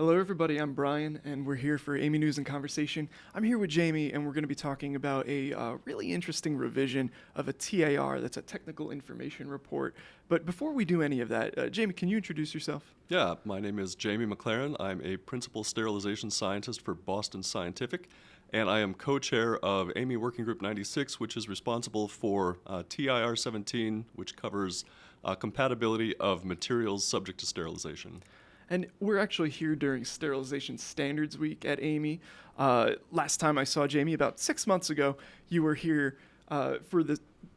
Hello, everybody. I'm Brian, and we're here for AAMI News and Conversation. I'm here with Jamie, and we're going to be talking about a really interesting revision of a TAR, that's a Technical Information Report. But before we do any of that, Jamie, can you introduce yourself? Yeah, my name is Jamie McLaren. I'm a principal sterilization scientist for Boston Scientific, and I am co-chair of AAMI Working Group 96, which is responsible for TIR 17, which covers compatibility of materials subject to sterilization. And we're actually here during Sterilization Standards Week at AAMI. Last time I saw Jamie, about 6 months ago, you were here for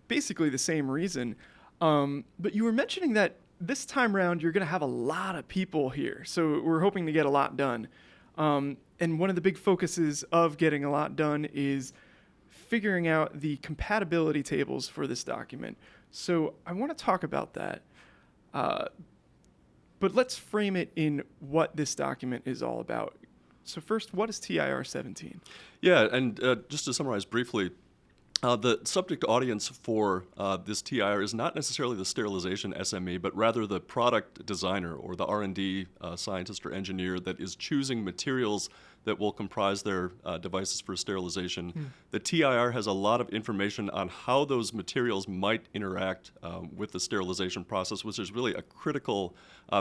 basically the same reason. But you were mentioning that this time around you're going to have a lot of people here, so we're hoping to get a lot done. And one of the big focuses of getting a lot done is figuring out the compatibility tables for this document. So I want to talk about that. But let's frame it in what this document is all about. So first, what is TIR 17? Yeah, and just to summarize briefly, the subject audience for this TIR is not necessarily the sterilization SME, but rather the product designer or the R&D scientist or engineer that is choosing materials that will comprise their devices for sterilization. The TIR has a lot of information on how those materials might interact with the sterilization process, which is really a critical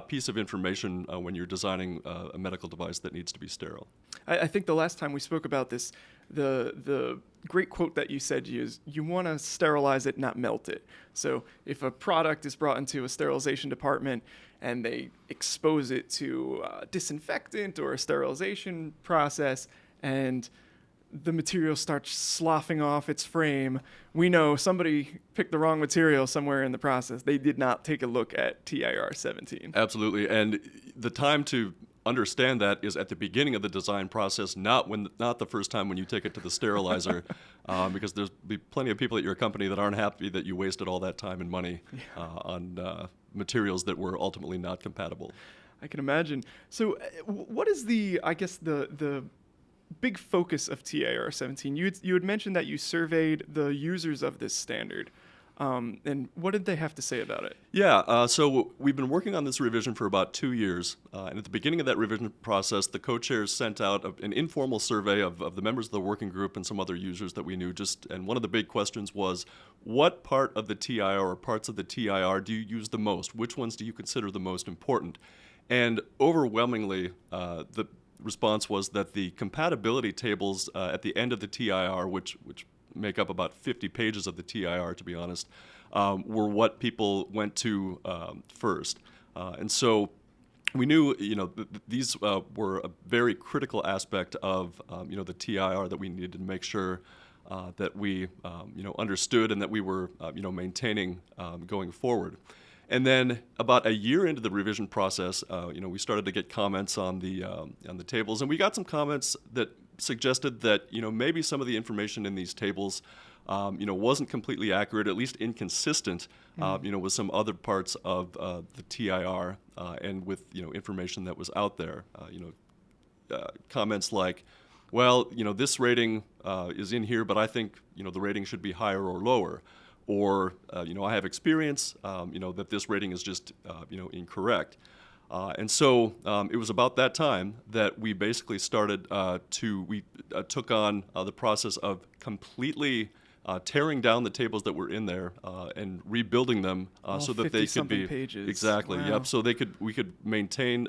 piece of information when you're designing a medical device that needs to be sterile. I think the last time we spoke about this, the great quote that you said is, you want to sterilize it, not melt it. So if a product is brought into a sterilization department and they expose it to a disinfectant or a sterilization process and the material starts sloughing off its frame, we know somebody picked the wrong material somewhere in the process. They did not take a look at TIR 17. Absolutely, and the time to understand that is at the beginning of the design process, not the first time when you take it to the sterilizer, because there's be plenty of people at your company that aren't happy that you wasted all that time and money on materials that were ultimately not compatible. I can imagine. So what is the big focus of TIR 17? You had mentioned that you surveyed the users of this standard. And what did they have to say about it? Yeah, so we've been working on this revision for about 2 years. And at the beginning of that revision process, the co-chairs sent out an informal survey of the members of the working group and some other users that we knew. And one of the big questions was, what part of the TIR or parts of the TIR do you use the most? Which ones do you consider the most important? And overwhelmingly, the response was that the compatibility tables at the end of the TIR, which make up about 50 pages of the TIR, to be honest, were what people went to first. And so we knew, these were a very critical aspect of, the TIR that we needed to make sure that we, understood and that we were, maintaining going forward. And then about a year into the revision process, we started to get comments on the tables, and we got some comments that suggested that maybe some of the information in these tables wasn't completely accurate, at least inconsistent with some other parts of the TIR and with information that was out there. Comments like, well, this rating is in here, but I think the rating should be higher or lower. Or, I have experience, that this rating is just, incorrect. And so it was about that time that we basically started we took on the process of completely tearing down the tables that were in there and rebuilding them so that they could be pages. Exactly. Wow. Yep. So we could maintain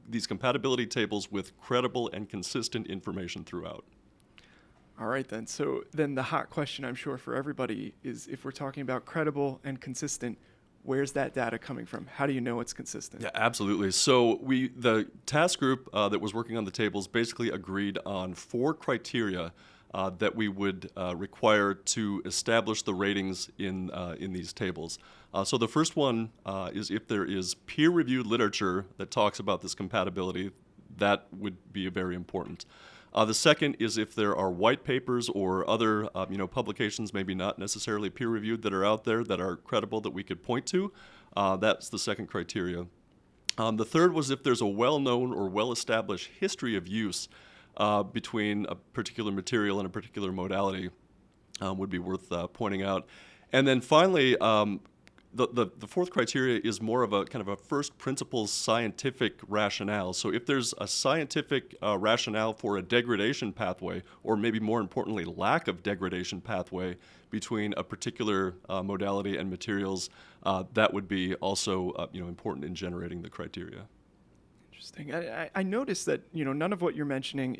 these compatibility tables with credible and consistent information throughout. All right, then. So then the hot question, I'm sure, for everybody is, if we're talking about credible and consistent, where's that data coming from? How do you know it's consistent? Yeah, absolutely. So the task group that was working on the tables basically agreed on 4 criteria that we would require to establish the ratings in these tables. So the first one is if there is peer-reviewed literature that talks about this compatibility, that would be very important. The second is if there are white papers or other publications, maybe not necessarily peer-reviewed, that are out there that are credible that we could point to. That's the second criteria. The third was if there's a well-known or well-established history of use between a particular material and a particular modality, would be worth pointing out. And then finally, The fourth criteria is more of a kind of a first principles scientific rationale. So if there's a scientific rationale for a degradation pathway, or maybe more importantly, lack of degradation pathway between a particular modality and materials, that would be also important in generating the criteria. Interesting. I noticed that none of what you're mentioning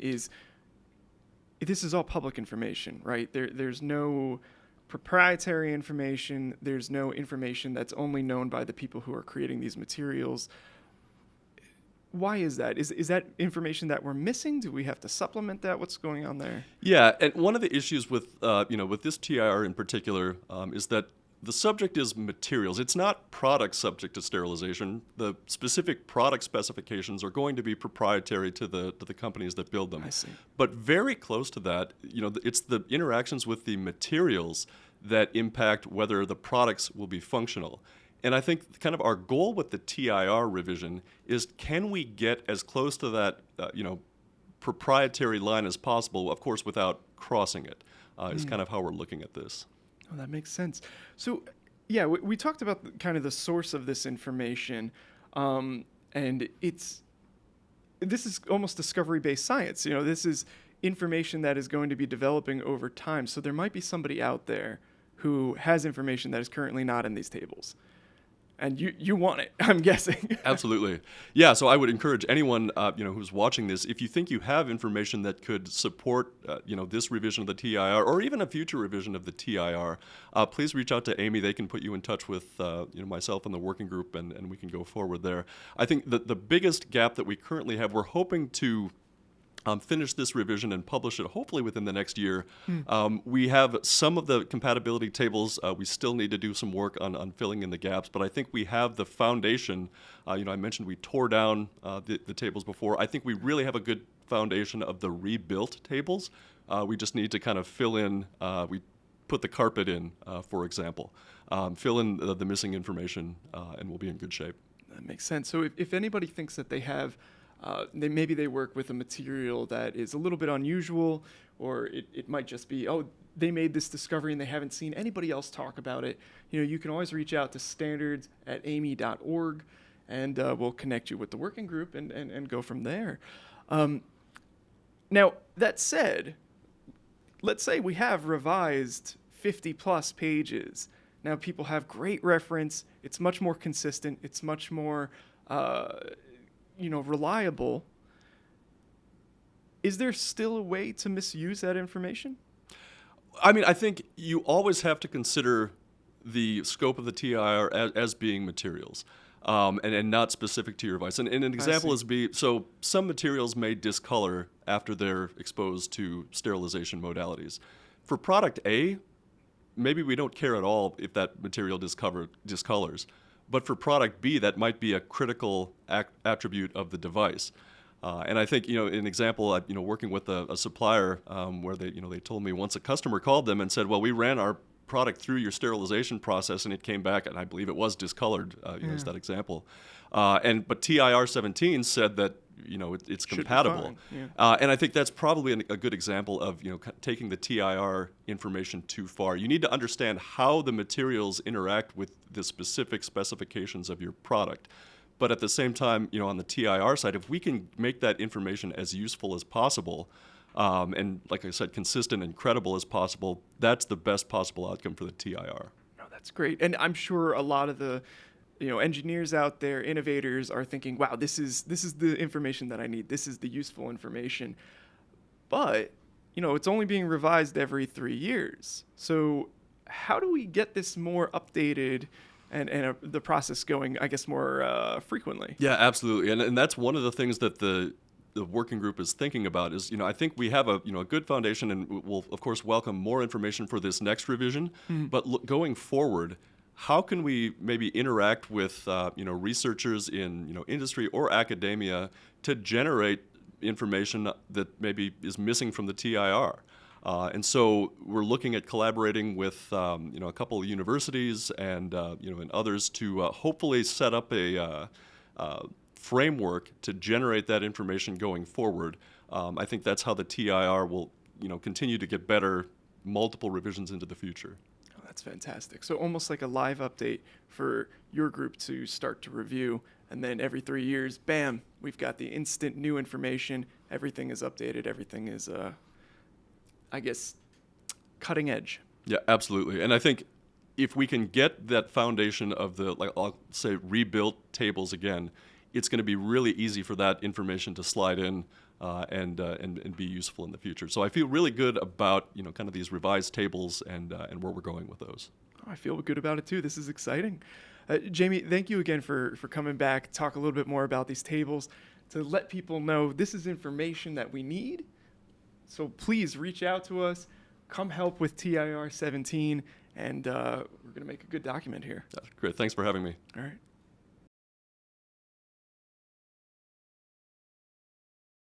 this is all public information, right? There's no proprietary information. There's no information that's only known by the people who are creating these materials. Why is that? Is that information that we're missing? Do we have to supplement that? What's going on there? Yeah, and one of the issues with with this TIR in particular is that the subject is materials. It's not products subject to sterilization. The specific product specifications are going to be proprietary to the companies that build them. I see. But very close to that, it's the interactions with the materials that impact whether the products will be functional. And I think kind of our goal with the TIR revision is, can we get as close to that proprietary line as possible, of course, without crossing it, is kind of how we're looking at this. Oh, that makes sense. So, yeah, we talked about kind of the source of this information, and this is almost discovery-based science. This is information that is going to be developing over time. So there might be somebody out there who has information that is currently not in these tables. And you want it, I'm guessing. Absolutely. Yeah, so I would encourage anyone who's watching this, if you think you have information that could support this revision of the TIR, or even a future revision of the TIR, please reach out to AAMI. They can put you in touch with myself and the working group, and we can go forward there. I think the biggest gap that we currently have, we're hoping to finish this revision and publish it hopefully within the next year. We have some of the compatibility tables. We still need to do some work on filling in the gaps, but I think we have the foundation. I mentioned we tore down the tables before. I think we really have a good foundation of the rebuilt tables. We just need to kind of fill in, we put the carpet in, for example. Fill in the missing information, and we'll be in good shape. That makes sense. So if anybody thinks that they have maybe they work with a material that is a little bit unusual, or it might just be, they made this discovery and they haven't seen anybody else talk about it. You can always reach out to standards@aami.org, and we'll connect you with the working group and go from there. Now, that said, let's say we have revised 50 plus pages. Now people have great reference. It's much more consistent. It's much more reliable. Is there still a way to misuse that information? I mean, I think you always have to consider the scope of the TIR as being materials, and not specific to your device. And an example so some materials may discolor after they're exposed to sterilization modalities. For product A, maybe we don't care at all if that material discolors. But for product B, that might be a critical attribute of the device. And I think, an example, working with a supplier where they told me once a customer called them and said, well, we ran our product through your sterilization process and it came back, and I believe it was discolored, is that example. But TIR 17 said that, it's compatible. Yeah. And I think that's probably a good example of, taking the TIR information too far. You need to understand how the materials interact with the specific specifications of your product. But at the same time, on the TIR side, if we can make that information as useful as possible, and like I said, consistent and credible as possible, that's the best possible outcome for the TIR. No, that's great. And I'm sure a lot of the engineers out there, innovators, are thinking, wow, this is the information that I need. This is the useful information. But, it's only being revised every 3 years. So how do we get this more updated and the process going, I guess, more frequently? Yeah, absolutely. And that's one of the things that the working group is thinking about is, I think we have a good foundation, and we'll, of course, welcome more information for this next revision. But going forward, how can we maybe interact with researchers in industry or academia to generate information that maybe is missing from the TIR? And so we're looking at collaborating with a couple of universities and and others to hopefully set up a framework to generate that information going forward. I think that's how the TIR will continue to get better, multiple revisions into the future. That's fantastic. So almost like a live update for your group to start to review, and then every 3 years, bam, we've got the instant new information. Everything is updated. Everything is, I guess, cutting edge. Yeah, absolutely. And I think if we can get that foundation of the, like, I'll say, rebuilt tables again, it's going to be really easy for that information to slide in and be useful in the future. So I feel really good about, kind of these revised tables and where we're going with those. I feel good about it too. This is exciting. Jamie, thank you again for coming back, talk a little bit more about these tables, to let people know this is information that we need. So please reach out to us, come help with TIR 17, and we're going to make a good document here. Great. Thanks for having me. All right.